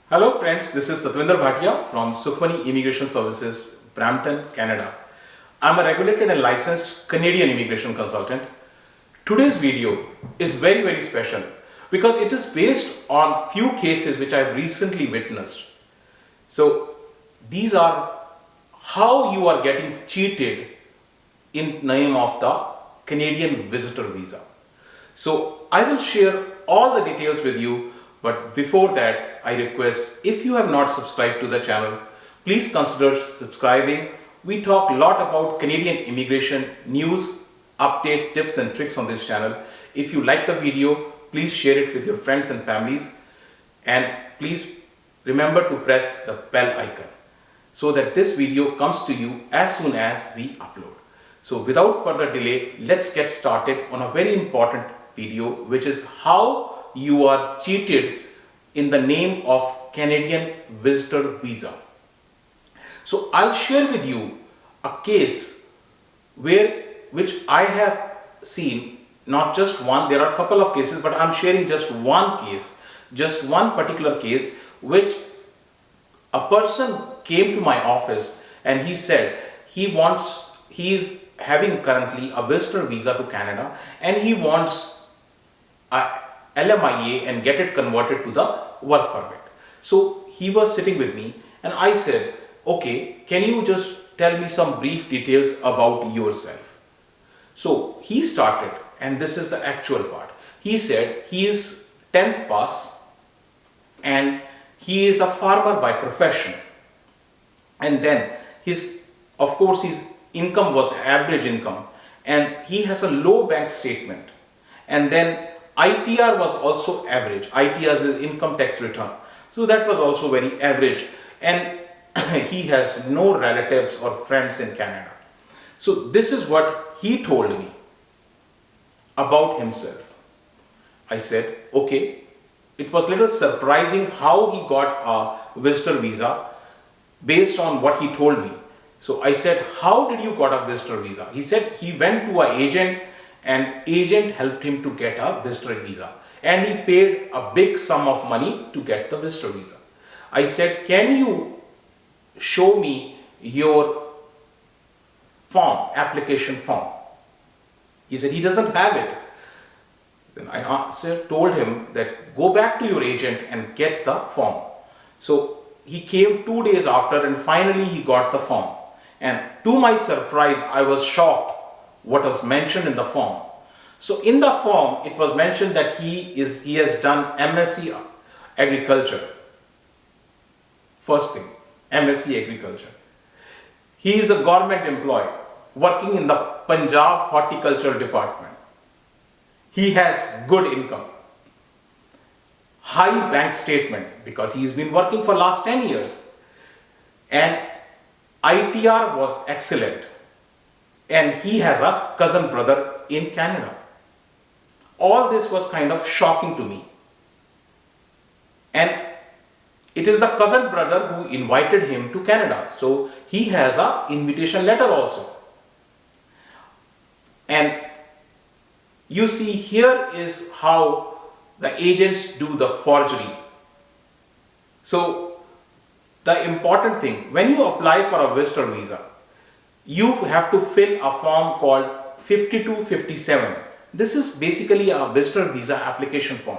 Hello friends, this is Satwinder Bhatia from Sukhmani Immigration Services, Brampton, Canada. I'm a regulated and licensed Canadian immigration consultant. Today's video is very special because it is based on few cases which I've recently witnessed. So these are how you are getting cheated in name of the Canadian visitor visa. So I will share all the details with you, but before that I request, if you have not subscribed to the channel, please consider subscribing. We talk a lot about Canadian immigration news, update, tips and tricks on this channel. If you like the video, please share it with your friends and families, and please remember to press the bell icon so that this video comes to you as soon as we upload. So without further delay, let's get started on a very important video, which is how you are cheated in the name of Canadian visitor visa. So I'll share with you a case which I have seen, not just one, there are a couple of cases, but I'm sharing just one case, just one particular case, which a person came to my office and he said he's having currently a visitor visa to Canada and he wants a LMIA and get it converted to the work permit. So he was sitting with me and I said, okay, can you just tell me some brief details about yourself? So he started, and this is the actual part. He said he is 10th pass and he is a farmer by profession, and then his income was average income, and he has a low bank statement, and then ITR was also average. ITR is income tax return, so that was also very average, and he has no relatives or friends in Canada. So this is what he told me about himself. I said, okay. It was a little surprising how he got a visitor visa based on what he told me. So I said, how did you got a visitor visa? He said he went to an agent and agent helped him to get a visitor visa, and he paid a big sum of money to get the visitor visa. I said, can you show me your form, application form? He said he doesn't have it. Then I told him that go back to your agent and get the form. So he came 2 days after and finally he got the form. And to my surprise, I was shocked what was mentioned in the form. So in the form, it was mentioned that he has done MSc Agriculture. First thing, MSc Agriculture. He is a government employee working in the Punjab Horticulture Department. He has good income, high bank statement because he's been working for last 10 years, and ITR was excellent, and he has a cousin brother in Canada. All this was kind of shocking to me, and it is the cousin brother who invited him to Canada, so he has an invitation letter also. And you see, here is how the agents do the forgery. So the important thing, when you apply for a visitor visa, you have to fill a form called 5257. This is basically a visitor visa application form.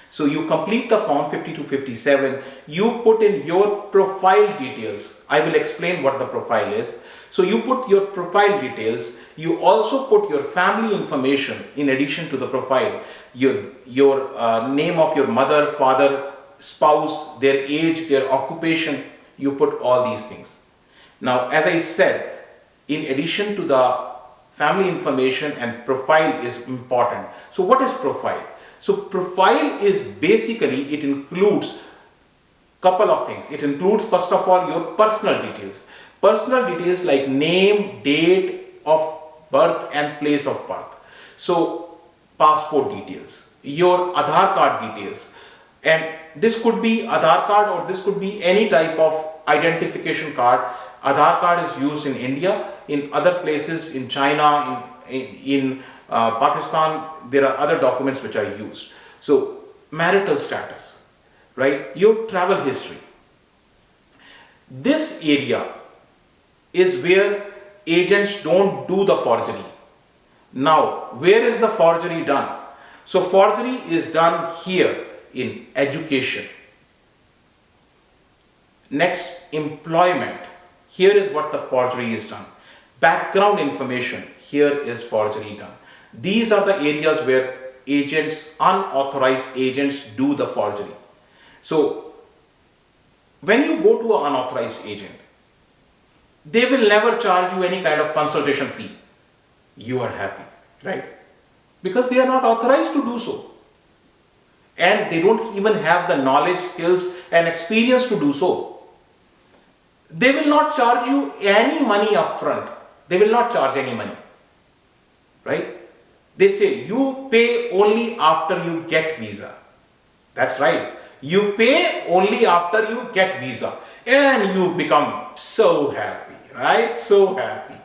So you complete the form 5257, you put in your profile details. I will explain what the profile is. So you put your profile details, you also put your family information in addition to the profile, your name of your mother, father, spouse, their age, their occupation, you put all these things. Now, as I said, in addition to the family information, and profile is important. So what is profile? So profile is basically, it includes couple of things. It includes first of all your personal details. Personal details like name, date of birth and place of birth. So passport details, your Aadhaar card details, and this could be Aadhaar card or this could be any type of identification card. Aadhaar card is used in India, in other places, in China, in Pakistan, there are other documents which are used. So marital status, right? Your travel history. This area is where agents don't do the forgery. Now, where is the forgery done? So forgery is done here in education. Next, employment. Here is what the forgery is done. Background information. Here is forgery done. These are the areas where agents, unauthorized agents, do the forgery. So when you go to an unauthorized agent, they will never charge you any kind of consultation fee. You are happy, right? Because they are not authorized to do so. And they don't even have the knowledge, skills and experience to do so. They will not charge you any money upfront. They will not charge any money, right? They say you pay only after you get visa. That's right. You pay only after you get visa. And you become so happy, right? So happy.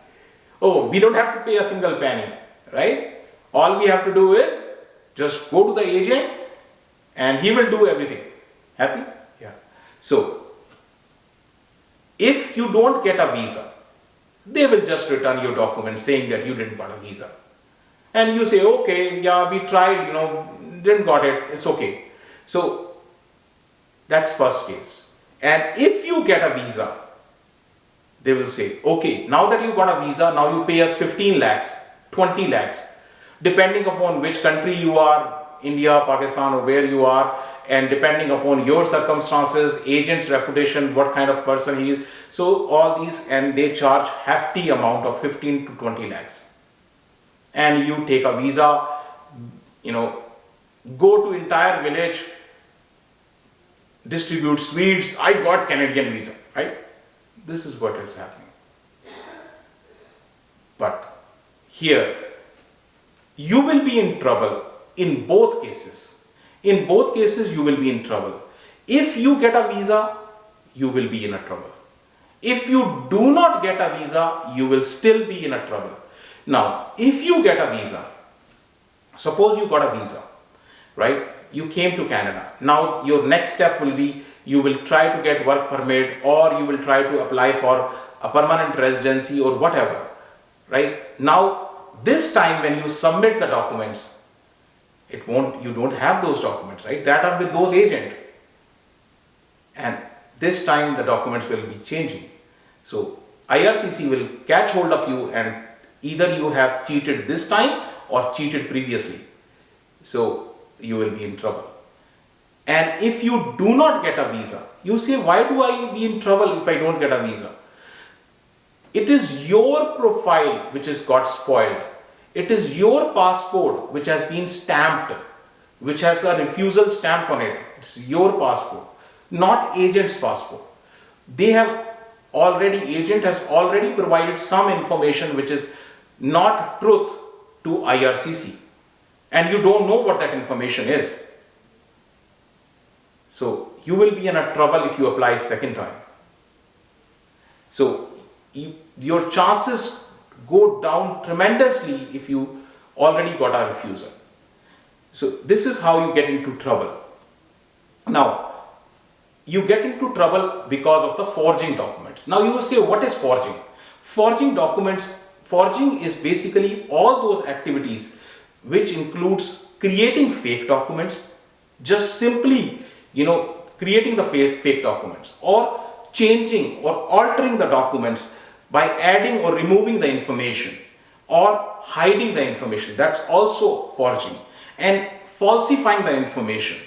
Oh, we don't have to pay a single penny, right? All we have to do is just go to the agent and he will do everything. Happy? Yeah. So, if you don't get a visa, they will just return your document saying that you didn't got a visa. And you say, okay, yeah, we tried, didn't got it, it's okay. So, that's first case. And if you get a visa, they will say, okay, now that you got a visa, now you pay us 15 lakhs, 20 lakhs, depending upon which country you are, India, Pakistan, or where you are, and depending upon your circumstances, agent's reputation, what kind of person he is. So all these, and they charge hefty amount of 15 to 20 lakhs. And you take a visa, go to entire village, distribute sweets, I got Canadian visa, right? This is what is happening. But here, you will be in trouble in both cases. In both cases, you will be in trouble. If you get a visa, you will be in a trouble. If you do not get a visa, you will still be in a trouble. Now, if you get a visa, suppose you got a visa, right? You came to Canada. Now, your next step will be, you will try to get work permit, or you will try to apply for a permanent residency or whatever, right? Now, this time when you submit the documents, you don't have those documents, right? That are with those agents. And this time the documents will be changing. So IRCC will catch hold of you, and either you have cheated this time or cheated previously. So you will be in trouble. And if you do not get a visa, you say, why do I be in trouble if I don't get a visa? It is your profile which has got spoiled. It is your passport which has been stamped, which has a refusal stamp on it. It's your passport, not agent's passport. Agent has already provided some information which is not truth to IRCC. And you don't know what that information is. So you will be in a trouble if you apply second time. So your chances go down tremendously if you already got a refusal. So this is how you get into trouble. Now, you get into trouble because of the forging documents. Now you will say, what is forging? Forging documents, forging is basically all those activities which includes creating fake documents, just simply, creating the fake documents, or changing or altering the documents by adding or removing the information, or hiding the information. That's also forging. And falsifying the information.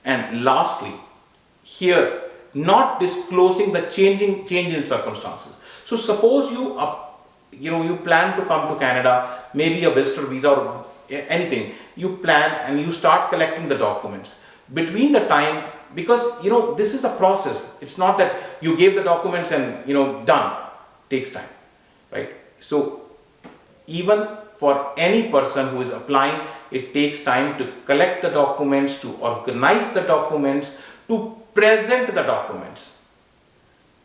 And lastly, here, not disclosing the change in circumstances. So suppose you plan to come to Canada, maybe a visitor visa or anything. You plan and you start collecting the documents. Between the time, because this is a process. It's not that you gave the documents and done. Takes time, right? So even for any person who is applying, it takes time to collect the documents, to organize the documents, to present the documents.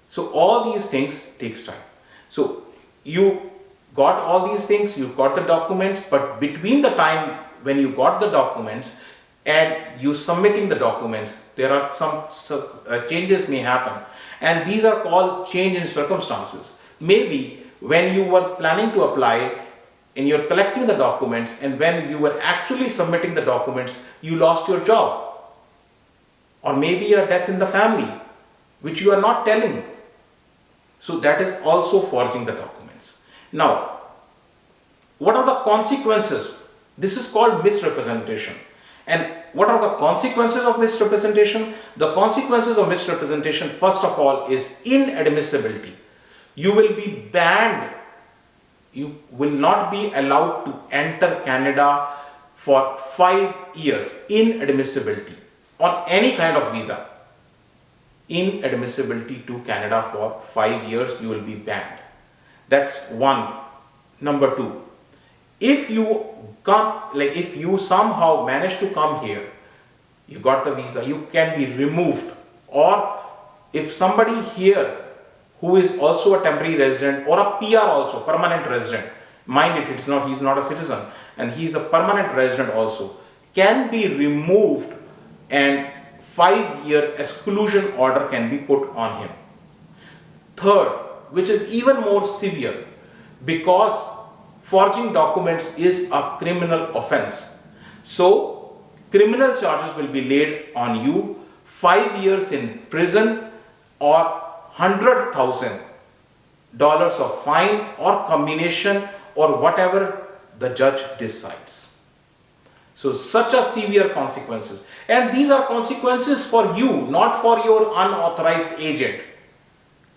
So all these things takes time. So you got all these things, you got the documents, but between the time when you got the documents and you submitting the documents, There are some changes may happen, and these are called change in circumstances. Maybe when you were planning to apply and you're collecting the documents, and when you were actually submitting the documents, you lost your job, or maybe a death in the family which you are not telling. So that is also forging the documents. Now, what are the consequences? This is called misrepresentation. And what are the consequences of misrepresentation? The consequences of misrepresentation, first of all, is inadmissibility. You will be banned. You will not be allowed to enter Canada for 5 years. Inadmissibility on any kind of visa. Inadmissibility to Canada for 5 years, you will be banned. That's one. Number two, if you come, if you somehow manage to come here, you got the visa, you can be removed. Or if somebody here who is also a temporary resident or a PR also, permanent resident, mind it, he's not a citizen, and he's a permanent resident also, can be removed, and 5-year exclusion order can be put on him. Third, which is even more severe, because forging documents is a criminal offense. So, criminal charges will be laid on you, 5 years in prison or $100,000 of fine, or combination, or whatever the judge decides. So, such a severe consequences. And these are consequences for you, not for your unauthorized agent.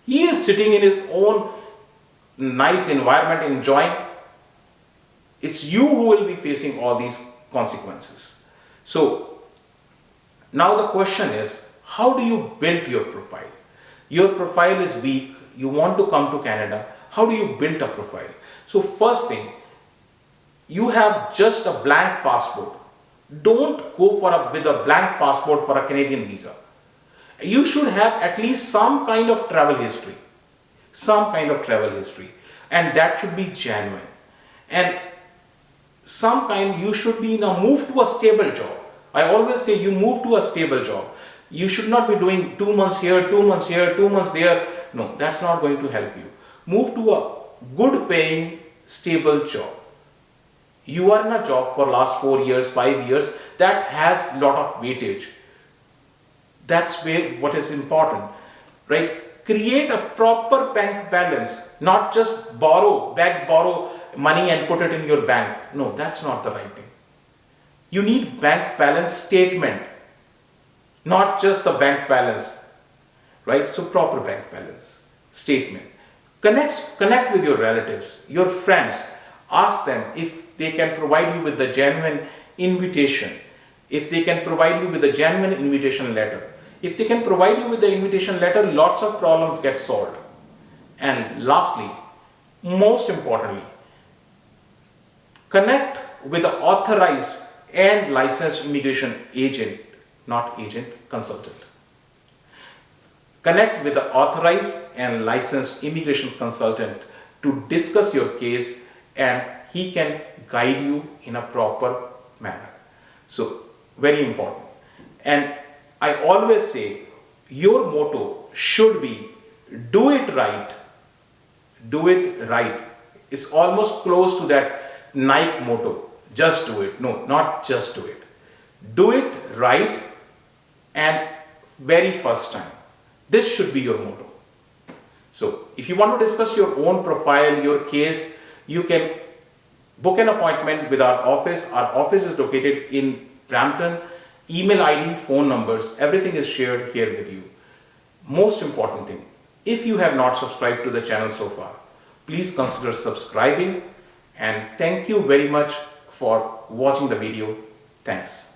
He is sitting in his own nice environment enjoying. It's you who will be facing all these consequences. So, now the question is, how do you build your profile? Your profile is weak, you want to come to Canada. How do you build a profile? So, first thing, you have just a blank passport. Don't go with a blank passport for a Canadian visa. You should have at least some kind of travel history. And that should be genuine. And you should be move to a stable job. I always say you move to a stable job. You should not be doing 2 months here, 2 months here, 2 months there. No, that's not going to help you. Move to a good paying, stable job. You are in a job for last 4 years, 5 years, that has lot of weightage. That's what is important, right? Create a proper bank balance, not just borrow money and put it in your bank. No, that's not the right thing. You need bank balance statement, not just the bank balance, right? So proper bank balance statement. Connect with your relatives, your friends. Ask them if they can provide you with the genuine invitation, if they can provide you with a genuine invitation letter. If they can provide you with the invitation letter, lots of problems get solved. And lastly, most importantly, connect with the authorized and licensed immigration agent, not agent, consultant. Connect with the authorized and licensed immigration consultant to discuss your case, and he can guide you in a proper manner. So, very important. And I always say your motto should be do it right. Do it right. It's almost close to that Nike motto. Just do it. No, not just do it. Do it right and very first time. This should be your motto. So, if you want to discuss your own profile, your case, you can book an appointment with our office. Our office is located in Brampton. Email ID, phone numbers, everything is shared here with you. Most important thing, if you have not subscribed to the channel so far, please consider subscribing, and thank you very much for watching the video. Thanks.